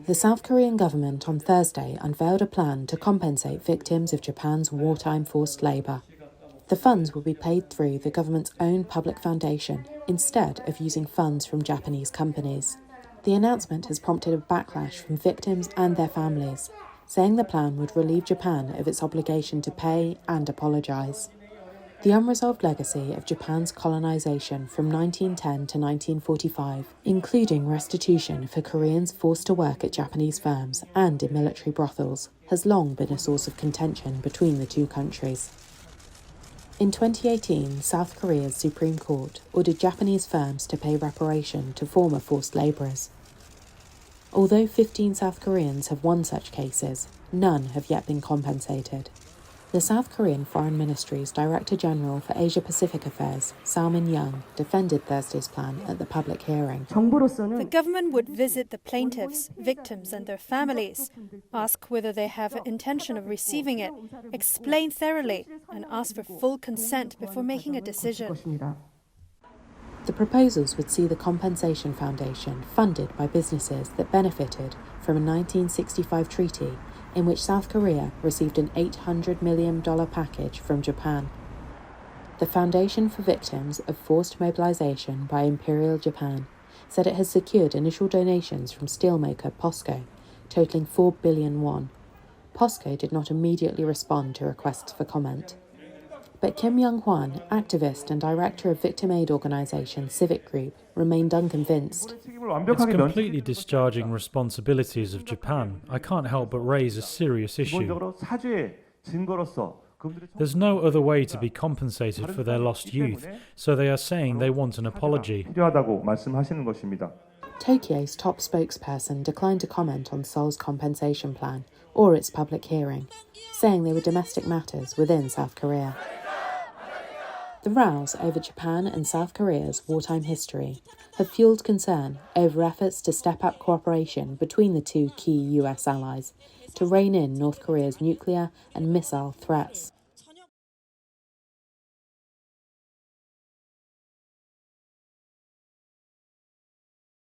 The South Korean government on Thursday unveiled a plan to compensate victims of Japan's wartime forced labour. The funds will be paid through the government's own public foundation instead of using funds from Japanese companies. The announcement has prompted a backlash from victims and their families, saying the plan would relieve Japan of its obligation to pay and apologise. The unresolved legacy of Japan's colonisation from 1910 to 1945, including restitution for Koreans forced to work at Japanese firms and in military brothels, has long been a source of contention between the two countries. In 2018, South Korea's Supreme Court ordered Japanese firms to pay reparation to former forced labourers. Although 15 South Koreans have won such cases, none have yet been compensated. The South Korean Foreign Ministry's Director General for Asia-Pacific Affairs, Salmin Young, defended Thursday's plan at the public hearing. The government would visit the plaintiffs, victims and their families, ask whether they have intention of receiving it, explain thoroughly, and ask for full consent before making a decision. The proposals would see the Compensation Foundation funded by businesses that benefited from a 1965 treaty in which South Korea received an $800 million package from Japan. The Foundation for Victims of Forced Mobilization by Imperial Japan said it has secured initial donations from steelmaker POSCO, totaling 4 billion won. POSCO did not immediately respond to requests for comment. But Kim Young-hwan, activist and director of victim aid organisation Civic Group, remained unconvinced. It's completely discharging responsibilities of Japan. I can't help but raise a serious issue. There's no other way to be compensated for their lost youth, so they are saying they want an apology. Tokyo's top spokesperson declined to comment on Seoul's compensation plan or its public hearing, saying they were domestic matters within South Korea. The rows over Japan and South Korea's wartime history have fueled concern over efforts to step up cooperation between the two key US allies to rein in North Korea's nuclear and missile threats.